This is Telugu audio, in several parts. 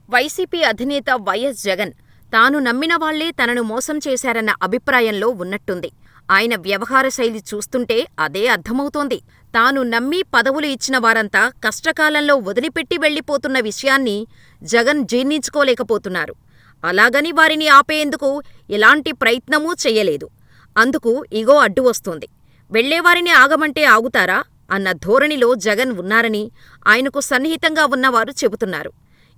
వైసీపీ అధినేత వైఎస్ జగన్ తాను నమ్మిన వాళ్లే తనను మోసం చేశారన్న అభిప్రాయంలో ఉన్నట్టుంది. ఆయన వ్యవహార శైలి చూస్తుంటే అదే అర్థమవుతోంది. తాను నమ్మి పదవులు ఇచ్చిన వారంతా కష్టకాలంలో వదిలిపెట్టి వెళ్లిపోతున్న విషయాన్ని జగన్ జీర్ణించుకోలేకపోతున్నారు. అలాగని వారిని ఆపేందుకు ఎలాంటి ప్రయత్నమూ చెయ్యలేదు. అందుకు ఇగో అడ్డు వస్తోంది. వెళ్లేవారిని ఆగమంటే ఆగుతారా అన్న ధోరణిలో జగన్ ఉన్నారని ఆయనకు సన్నిహితంగా ఉన్నవారు చెబుతున్నారు.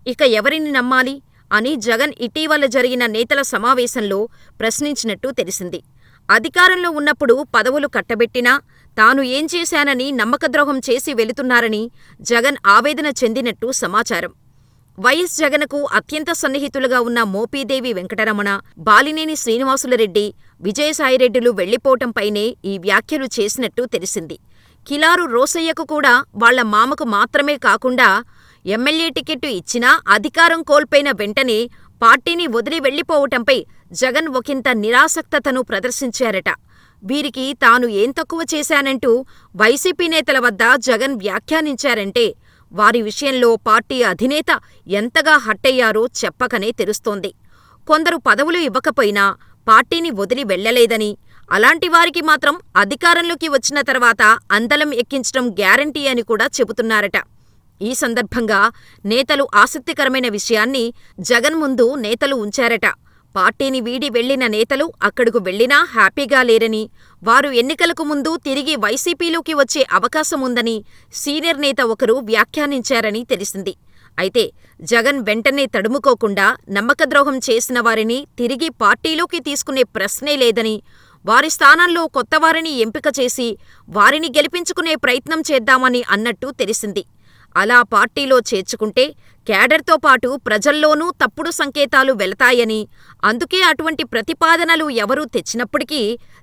ఇక ఎవరిని నమ్మాలి అని జగన్ ఇటీవల జరిగిన నేతల సమావేశంలో ప్రశ్నించినట్టు తెలిసింది. అధికారంలో ఉన్నప్పుడు పదవులు కట్టబెట్టినా తాను ఏం చేశానని నమ్మకద్రోహం చేసి వెళుతున్నారని జగన్ ఆవేదన చెందినట్టు సమాచారం. వైఎస్ జగన్కు అత్యంత సన్నిహితులుగా ఉన్న మోపిదేవి వెంకటరమణ, బాలినేని శ్రీనివాసులురెడ్డి, విజయసాయిరెడ్డిలు వెళ్లిపోవటంపైనే ఈ వ్యాఖ్యలు చేసినట్టు తెలిసింది. కిలారు రోశయ్యకు కూడా వాళ్ల మామకు మాత్రమే కాకుండా ఎమ్మెల్యే టికెట్టు ఇచ్చినా అధికారం కోల్పోయిన వెంటనే పార్టీని వదిలి వెళ్లిపోవటంపై జగన్ ఒకింత నిరాసక్తతను ప్రదర్శించారట. వీరికి తాను ఏం తక్కువ చేశానంటూ వైసీపీ నేతల వద్ద జగన్ వ్యాఖ్యానించారంటే వారి విషయంలో పార్టీ అధినేత ఎంతగా హట్టయ్యారో చెప్పకనే తెలుస్తోంది. కొందరు పదవులు ఇవ్వకపోయినా పార్టీని వదిలి వెళ్లలేదని, అలాంటి వారికి మాత్రం అధికారంలోకి వచ్చిన తర్వాత అందలం ఎక్కించడం గ్యారంటీ అని కూడా చెబుతున్నారట. ఈ సందర్భంగా నేతలు ఆసక్తికరమైన విషయాన్ని జగన్ ముందు నేతలు ఉంచారట. పార్టీని వీడి వెళ్లిన నేతలు అక్కడకు వెళ్లినా హ్యాపీగా లేరని, వారు ఎన్నికలకు ముందు తిరిగి వైసీపీలోకి వచ్చే అవకాశముందని సీనియర్ నేత ఒకరు వ్యాఖ్యానించారని తెలిసింది. అయితే జగన్ వెంటనే తడుముకోకుండా నమ్మకద్రోహం చేసిన వారిని తిరిగి పార్టీలోకి తీసుకునే ప్రశ్నే లేదని, వారి స్థానాల్లో కొత్తవారిని ఎంపిక చేసి వారిని గెలిపించుకునే ప్రయత్నం చేద్దామని అన్నట్టు తెలిసింది. అలా పార్టీలో చేర్చుకుంటే క్యాడర్తో పాటు ప్రజల్లోనూ తప్పుడు సంకేతాలు వెళతాయని, అందుకే అటువంటి ప్రతిపాదనలు ఎవరూ తెచ్చినప్పటికీ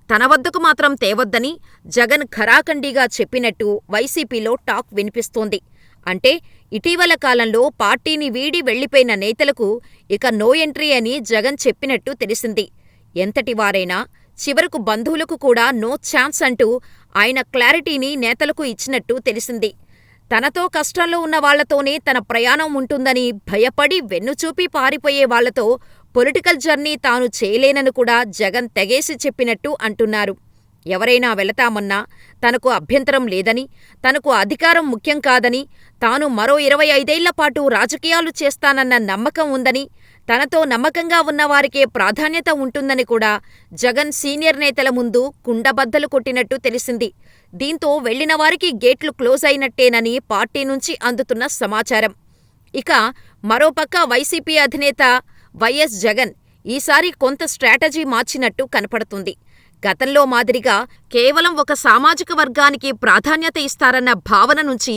తన వద్దకు మాత్రం తేవద్దని జగన్ ఖరాఖండీగా చెప్పినట్టు వైసీపీలో టాక్ వినిపిస్తోంది. అంటే ఇటీవల కాలంలో పార్టీని వీడి వెళ్లిపోయిన నేతలకు ఇక నో ఎంట్రీ అని జగన్ చెప్పినట్టు తెలిసింది. ఎంతటివారైనా చివరకు బంధువులకు కూడా నో ఛాన్స్ అంటూ ఆయన క్లారిటీని నేతలకు ఇచ్చినట్టు తెలిసింది. తనతో కష్టంలో ఉన్న వాళ్లతోనే తన ప్రయాణం ఉంటుందని భయపడి వెన్నుచూపి పారిపోయే వాళ్లతో పొలిటికల్ జర్నీ తాను చేయలేనని కూడా జగన్ తెగేసి చెప్పినట్టు అంటున్నారు. ఎవరైనా వెళతామన్నా తనకు అభ్యంతరం లేదని, తనకు అధికారం ముఖ్యం కాదని, తాను మరో 25 ఏళ్లపాటు రాజకీయాలు చేస్తానన్న నమ్మకం ఉందని, తనతో నమ్మకంగా ఉన్నవారికే ప్రాధాన్యత ఉంటుందని కూడా జగన్ సీనియర్ నేతల ముందు కుండబద్దలు కొట్టినట్టు తెలిసింది. దీంతో వెళ్లిన వారికి గేట్లు క్లోజ్ అయినట్టేనని పార్టీ నుంచి అందుతున్న సమాచారం. ఇక మరోపక్క వైసీపీ అధినేత వైఎస్ జగన్ ఈసారి కొంత స్ట్రాటజీ మార్చినట్టు కనపడుతుంది. గతంలో మాదిరిగా కేవలం ఒక సామాజిక వర్గానికి ప్రాధాన్యత ఇస్తారన్న భావన నుంచి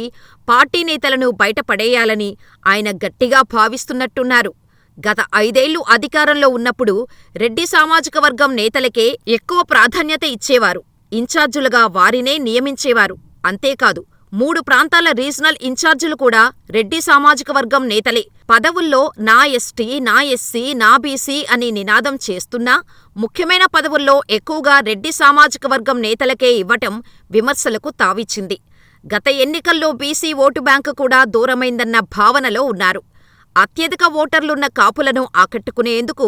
పార్టీ నేతలను బయటపడేయాలని ఆయన గట్టిగా భావిస్తున్నట్టున్నారు. గత 5 ఏళ్లు అధికారంలో ఉన్నప్పుడు రెడ్డి సామాజిక వర్గం నేతలకే ఎక్కువ ప్రాధాన్యత ఇచ్చేవారు. ఇన్ఛార్జులుగా వారినే నియమించేవారు. అంతేకాదు 3 ప్రాంతాల రీజనల్ ఇన్ఛార్జీలు కూడా రెడ్డి సామాజిక వర్గం నేతలే. పదవుల్లో నా ఎస్టీ, నా ఎస్సీ, నా బీసీ అని నినాదం చేస్తున్నా ముఖ్యమైన పదవుల్లో ఎక్కువగా రెడ్డి సామాజిక వర్గం నేతలకే ఇవ్వటం విమర్శలకు తావిచ్చింది. గత ఎన్నికల్లో బీసీ ఓటు బ్యాంకు కూడా దూరమైందన్న భావనలో ఉన్నారు. అత్యధిక ఓటర్లున్న కాపులను ఆకట్టుకునేందుకు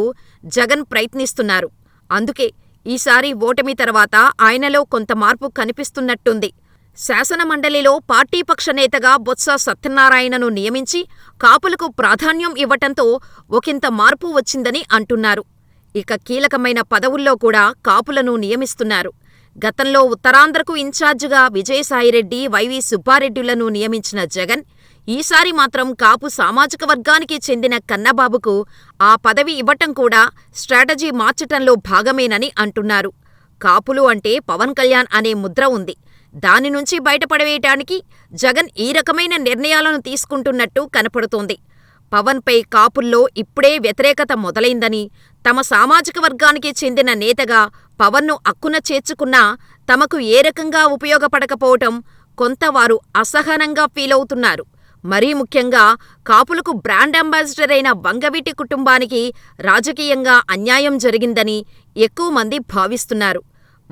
జగన్ ప్రయత్నిస్తున్నారు. అందుకే ఈసారి ఓటమి తర్వాత ఆయనలో కొంత మార్పు కనిపిస్తున్నట్టుంది. శాసనమండలిలో పార్టీపక్ష నేతగా బొత్స సత్యనారాయణను నియమించి కాపులకు ప్రాధాన్యం ఇవ్వటంతో ఒకింత మార్పు వచ్చిందని అంటున్నారు. ఇక కీలకమైన పదవుల్లో కూడా కాపులను నియమిస్తున్నారు. గతంలో ఉత్తరాంధ్రకు ఇన్ఛార్జిగా విజయసాయిరెడ్డి, వైవి సుబ్బారెడ్డిలను నియమించిన జగన్ ఈసారి మాత్రం కాపు సామాజిక వర్గానికి చెందిన కన్నబాబుకు ఆ పదవి ఇవ్వటం కూడా స్ట్రాటజీ మార్చటంలో భాగమేనని అంటున్నారు. కాపులు అంటే పవన్ కళ్యాణ్ అనే ముద్ర ఉంది. దాని నుంచి బయటపడవేయటానికి జగన్ ఈ రకమైన నిర్ణయాలను తీసుకుంటున్నట్టు కనపడుతోంది. పవన్పై కాపుల్లో ఇప్పుడే వ్యతిరేకత మొదలైందని, తమ సామాజిక వర్గానికి చెందిన నేతగా పవన్ను అక్కున చేర్చుకున్నా తమకు ఏ రకంగా ఉపయోగపడకపోవటం కొంత వారు అసహనంగా ఫీలవుతున్నారు. మరీ ముఖ్యంగా కాపులకు బ్రాండ్ అంబాసిడర్ అయిన వంగవీటి కుటుంబానికి రాజకీయంగా అన్యాయం జరిగిందని ఎక్కువ మంది భావిస్తున్నారు.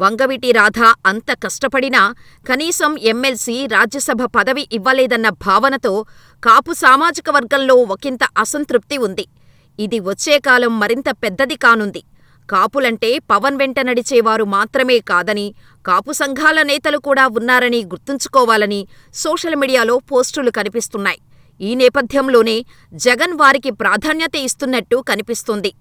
వంగవీటి రాధ అంత కష్టపడినా కనీసం ఎమ్మెల్సీ, రాజ్యసభ పదవి ఇవ్వలేదన్న భావనతో కాపు సామాజిక వర్గంలో ఒకింత అసంతృప్తి ఉంది. ఇది వచ్చే కాలం మరింత పెద్దది కానుంది. కాపులంటే పవన్ వెంట నడిచేవారు మాత్రమే కాదని, కాపు సంఘాల నేతలు కూడా ఉన్నారని గుర్తుంచుకోవాలని సోషల్ మీడియాలో పోస్టులు కనిపిస్తున్నాయి. ఈ నేపథ్యంలోనే జగన్ వారికి ప్రాధాన్యత ఇస్తున్నట్టు కనిపిస్తోంది.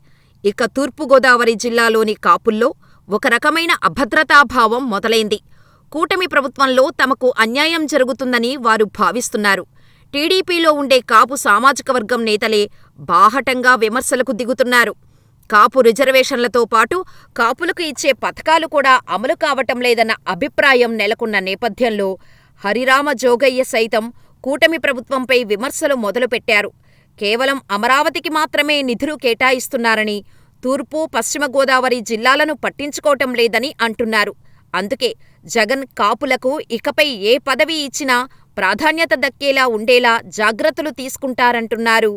ఇక తూర్పుగోదావరి జిల్లాలోని కాపుల్లో ఒక రకమైన అభద్రతాభావం మొదలైంది. కూటమి ప్రభుత్వంలో తమకు అన్యాయం జరుగుతుందని వారు భావిస్తున్నారు. టీడీపీలో ఉండే కాపు సామాజిక వర్గం నేతలే బాహటంగా విమర్శలకు దిగుతున్నారు. కాపు రిజర్వేషన్లతో పాటు కాపులకు ఇచ్చే పథకాలు కూడా అమలు కావటం లేదన్న అభిప్రాయం నెలకొన్న నేపథ్యంలో హరిరామ జోగయ్య సైతం కూటమి ప్రభుత్వంపై విమర్శలు మొదలుపెట్టారు. కేవలం అమరావతికి మాత్రమే నిధులు కేటాయిస్తున్నారని, తూర్పు, పశ్చిమ గోదావరి జిల్లాలను పట్టించుకోవటం లేదని అంటున్నారు. అందుకే జగన్ కాపులకు ఇకపై ఏ పదవి ఇచ్చినా ప్రాధాన్యత దక్కేలా ఉండేలా జాగ్రత్తలు తీసుకుంటారంటున్నారు.